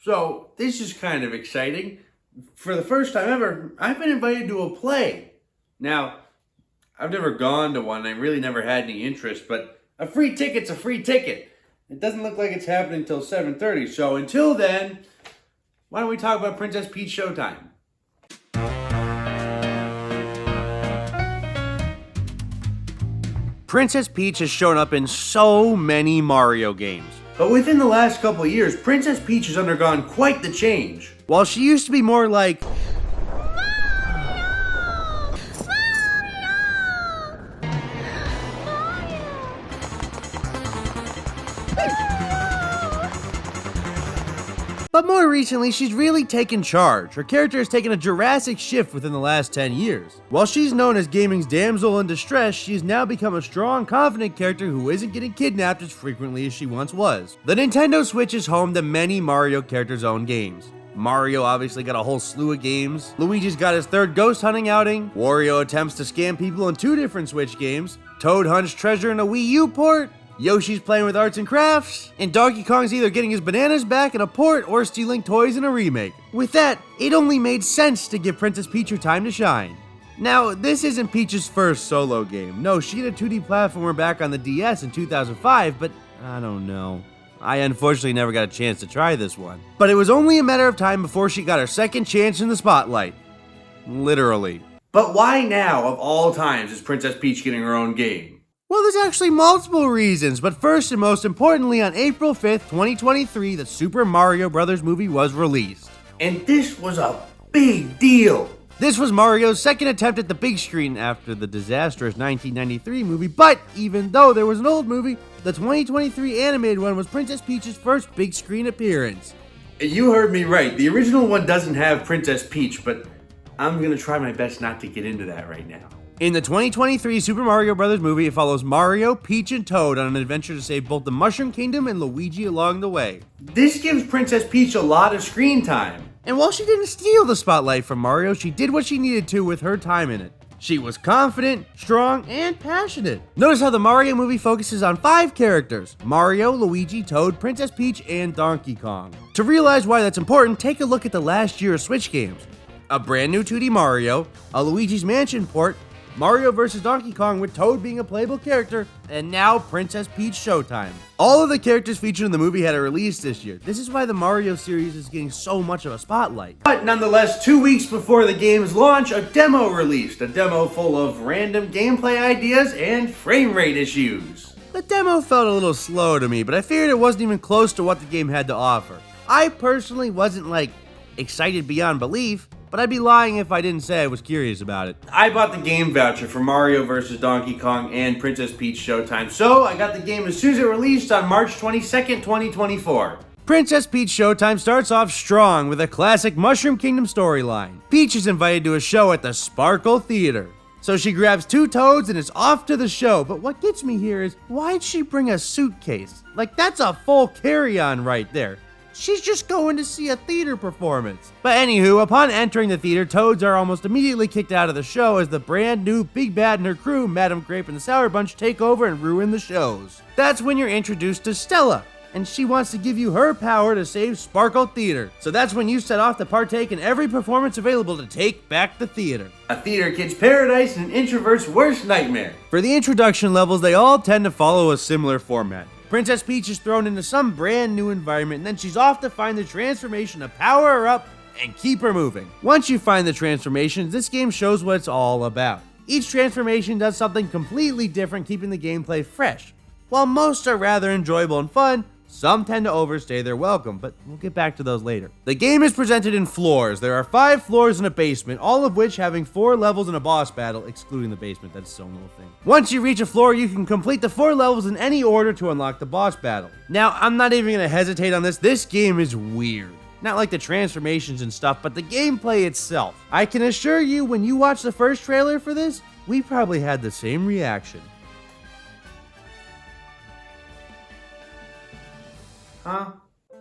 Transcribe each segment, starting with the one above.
So this is kind of exciting. For the first time ever, I've been invited to a play. Now, I've never gone to one. I really never had any interest, but a free ticket's a free ticket. It doesn't look like it's happening until 7:30. So until then, why don't we talk about Princess Peach Showtime? Princess Peach has shown up in so many Mario games. But within the last couple of years, Princess Peach has undergone quite the change. While she used to be more like but more recently, she's really taken charge. Her character has taken a drastic shift within the last 10 years. While she's known as gaming's damsel in distress, she's now become a strong, confident character who isn't getting kidnapped as frequently as she once was. The Nintendo Switch is home to many Mario characters' own games. Mario obviously got a whole slew of games. Luigi's got his third ghost hunting outing. Wario attempts to scam people in 2 different Switch games. Toad hunts treasure in a Wii U port. Yoshi's playing with arts and crafts, and Donkey Kong's either getting his bananas back in a port or stealing toys in a remake. With that, it only made sense to give Princess Peach her time to shine. Now, this isn't Peach's first solo game. No, she had a 2D platformer back on the DS in 2005, but I don't know. I unfortunately never got a chance to try this one. But it was only a matter of time before she got her second chance in the spotlight. Literally. But why now, of all times, is Princess Peach getting her own game? Well, there's actually multiple reasons, but first and most importantly, on April 5th, 2023, the Super Mario Bros. Movie was released. And this was a big deal. This was Mario's second attempt at the big screen after the disastrous 1993 movie, but even though there was an old movie, the 2023 animated one was Princess Peach's first big screen appearance. You heard me right. The original one doesn't have Princess Peach, but I'm gonna try my best not to get into that right now. In the 2023 Super Mario Bros. Movie, it follows Mario, Peach, and Toad on an adventure to save both the Mushroom Kingdom and Luigi along the way. This gives Princess Peach a lot of screen time. And while she didn't steal the spotlight from Mario, she did what she needed to with her time in it. She was confident, strong, and passionate. Notice how the Mario movie focuses on 5 characters: Mario, Luigi, Toad, Princess Peach, and Donkey Kong. To realize why that's important, take a look at the last year's Switch games. A brand new 2D Mario, a Luigi's Mansion port, Mario vs. Donkey Kong with Toad being a playable character, and now Princess Peach Showtime. All of the characters featured in the movie had a release this year. This is why the Mario series is getting so much of a spotlight. But nonetheless, 2 weeks before the game's launch, a demo released. A demo full of random gameplay ideas and frame rate issues. The demo felt a little slow to me, but I figured it wasn't even close to what the game had to offer. I personally wasn't excited beyond belief, but I'd be lying if I didn't say I was curious about it. I bought the game voucher for Mario vs. Donkey Kong and Princess Peach Showtime, so I got the game as soon as it released on March 22nd, 2024. Princess Peach Showtime starts off strong with a classic Mushroom Kingdom storyline. Peach is invited to a show at the Sparkle Theater. So she grabs 2 toads and is off to the show, but what gets me here is, why'd she bring a suitcase? That's a full carry-on right there. She's just going to see a theater performance. But anywho, upon entering the theater, toads are almost immediately kicked out of the show as the brand new Big Bad and her crew, Madam Grape and the Sour Bunch, take over and ruin the shows. That's when you're introduced to Stella, and she wants to give you her power to save Sparkle Theater. So that's when you set off to partake in every performance available to take back the theater. A theater kid's paradise and an introvert's worst nightmare. For the introduction levels, they all tend to follow a similar format. Princess Peach is thrown into some brand new environment, and then she's off to find the transformation to power her up and keep her moving. Once you find the transformations, this game shows what it's all about. Each transformation does something completely different, keeping the gameplay fresh. While most are rather enjoyable and fun, some tend to overstay their welcome, but we'll get back to those later. The game is presented in floors. There are 5 floors and a basement, all of which having 4 levels and a boss battle, excluding the basement. That's its own little thing. Once you reach a floor, you can complete the 4 levels in any order to unlock the boss battle. Now, I'm not even going to hesitate on this. This game is weird. Not like the transformations and stuff, but the gameplay itself. I can assure you, when you watch the first trailer for this, we probably had the same reaction. Huh?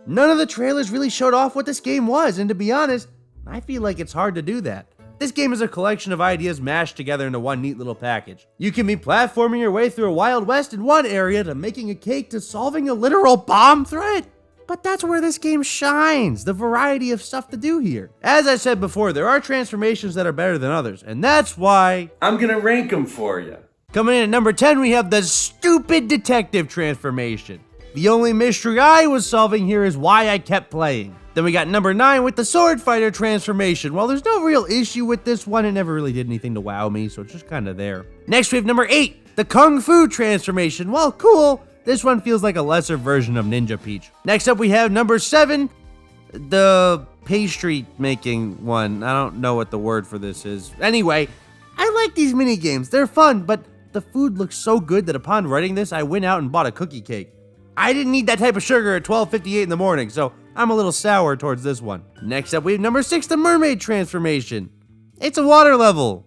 None of the trailers really showed off what this game was, and to be honest, I feel like it's hard to do that. This game is a collection of ideas mashed together into one neat little package. You can be platforming your way through a Wild West in one area to making a cake to solving a literal bomb threat. But that's where this game shines, the variety of stuff to do here. As I said before, there are transformations that are better than others, and that's why I'm gonna rank them for you. Coming in at number 10, we have the stupid detective transformation. The only mystery I was solving here is why I kept playing. Then we got number 9 with the sword fighter transformation. While there's no real issue with this one, it never really did anything to wow me, so it's just kind of there. Next we have number 8, the kung fu transformation. While cool, this one feels like a lesser version of Ninja Peach. Next up we have number 7, the pastry making one. I don't know what the word for this is. Anyway, I like these mini games. They're fun, but the food looks so good that upon writing this, I went out and bought a cookie cake. I didn't need that type of sugar at 12:58 in the morning, so I'm a little sour towards this one. Next up, we have number 6, the mermaid transformation. It's a water level.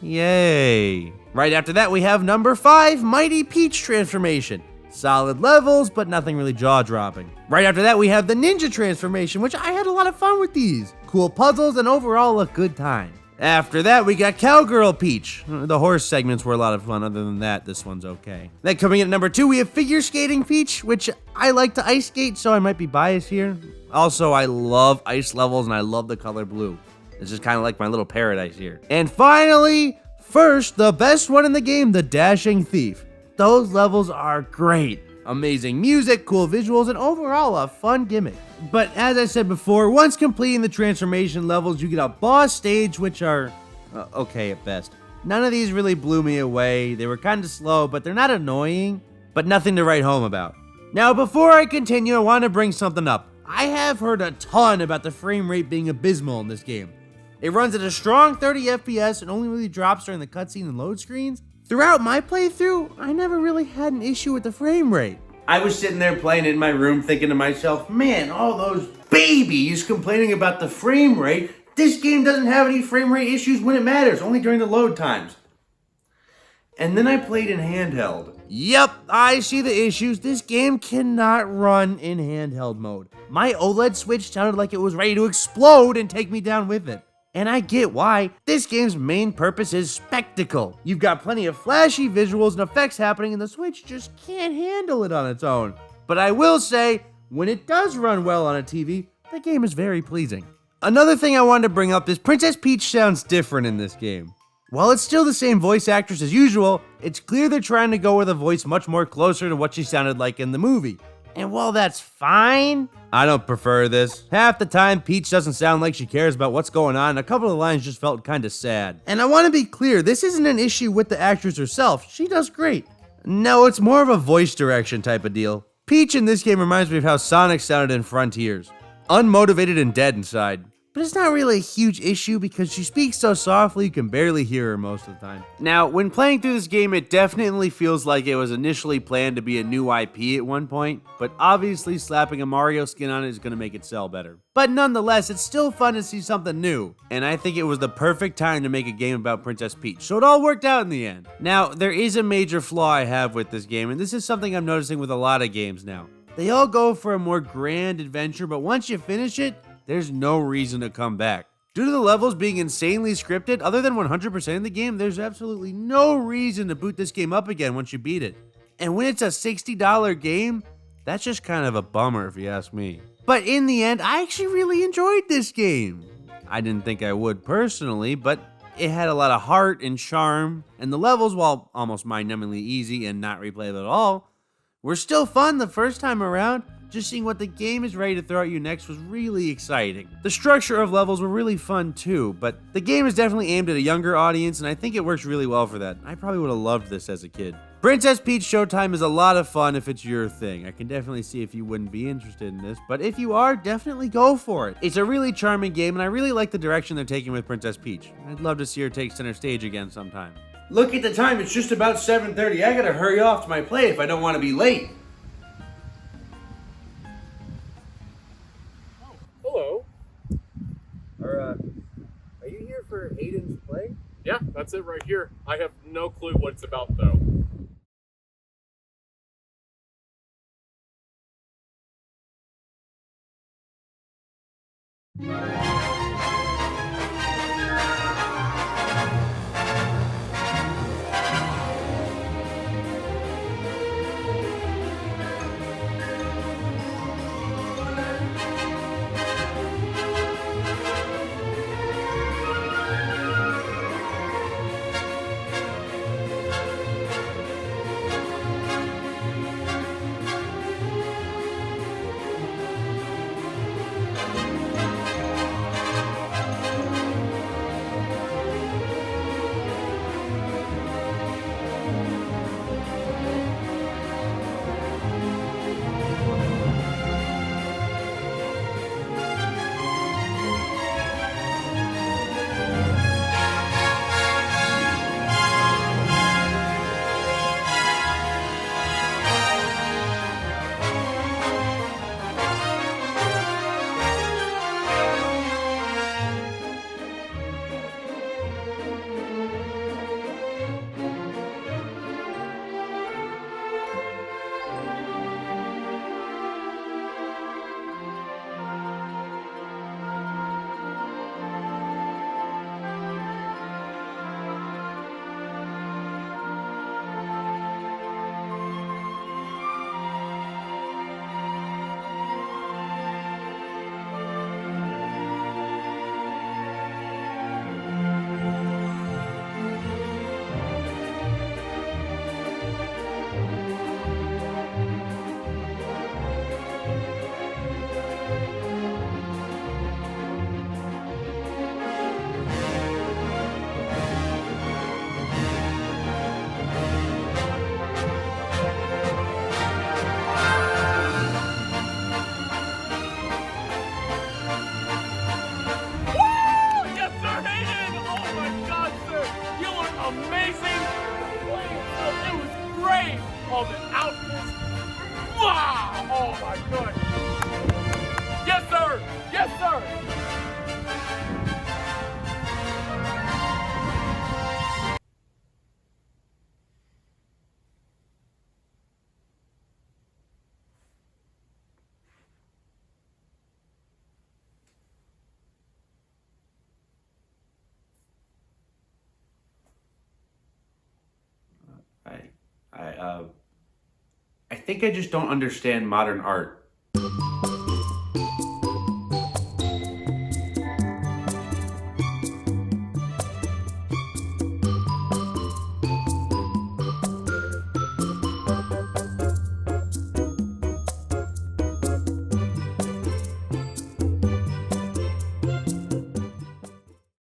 Yay. Right after that, we have number 5, Mighty Peach transformation. Solid levels, but nothing really jaw-dropping. Right after that, we have the ninja transformation, which I had a lot of fun with these. Cool puzzles and overall a good time. After that, we got Cowgirl Peach. The horse segments were a lot of fun. Other than that, this one's okay. Then coming in at number 2, we have Figure Skating Peach, which I like to ice skate, so I might be biased here. Also, I love ice levels, and I love the color blue. This is kind of like my little paradise here. And finally, first, the best one in the game, the Dashing Thief. Those levels are great. Amazing music, cool visuals, and overall a fun gimmick. But as I said before, once completing the transformation levels, you get a boss stage, which are okay at best. None of these really blew me away. They were kind of slow, but they're not annoying, but nothing to write home about. Now, before I continue, I want to bring something up. I have heard a ton about the frame rate being abysmal in this game. It runs at a strong 30 FPS and only really drops during the cutscene and load screens. Throughout my playthrough, I never really had an issue with the frame rate. I was sitting there playing in my room thinking to myself, man, all those babies complaining about the frame rate. This game doesn't have any frame rate issues when it matters, only during the load times. And then I played in handheld. Yep, I see the issues. This game cannot run in handheld mode. My OLED Switch sounded like it was ready to explode and take me down with it. And I get why. This game's main purpose is spectacle. You've got plenty of flashy visuals and effects happening, and the Switch just can't handle it on its own. But I will say, when it does run well on a TV, the game is very pleasing. Another thing I wanted to bring up is Princess Peach sounds different in this game. While it's still the same voice actress as usual, it's clear they're trying to go with a voice much more closer to what she sounded like in the movie. And while that's fine, I don't prefer this. Half the time, Peach doesn't sound like she cares about what's going on, and a couple of lines just felt kinda sad. And I want to be clear, this isn't an issue with the actress herself. She does great. No, it's more of a voice direction type of deal. Peach in this game reminds me of how Sonic sounded in Frontiers. Unmotivated and dead inside. But it's not really a huge issue because she speaks so softly you can barely hear her most of the time. Now, when playing through this game, it definitely feels like it was initially planned to be a new IP at one point, but obviously slapping a Mario skin on it is going to make it sell better. But nonetheless, it's still fun to see something new, and I think it was the perfect time to make a game about Princess Peach, so it all worked out in the end. Now, there is a major flaw I have with this game, and this is something I'm noticing with a lot of games now. They all go for a more grand adventure, but once you finish it, there's no reason to come back. Due to the levels being insanely scripted, other than 100% of the game, there's absolutely no reason to boot this game up again once you beat it. And when it's a $60 game, that's just kind of a bummer if you ask me. But in the end, I actually really enjoyed this game. I didn't think I would personally, but it had a lot of heart and charm, and the levels, while almost mind-numbingly easy and not replayable at all, were still fun the first time around. Just seeing what the game is ready to throw at you next was really exciting. The structure of levels were really fun too, but the game is definitely aimed at a younger audience, and I think it works really well for that. I probably would have loved this as a kid. Princess Peach Showtime is a lot of fun if it's your thing. I can definitely see if you wouldn't be interested in this, but if you are, definitely go for it. It's a really charming game, and I really like the direction they're taking with Princess Peach. I'd love to see her take center stage again sometime. Look at the time, it's just about 7:30. I gotta hurry off to my play if I don't want to be late. Hello. Are you here for Aiden's play? Yeah, that's it right here. I have no clue what it's about, though. Wow! Oh my goodness! Yes, sir! Yes, sir! I, I, uh, I think I just don't understand modern art.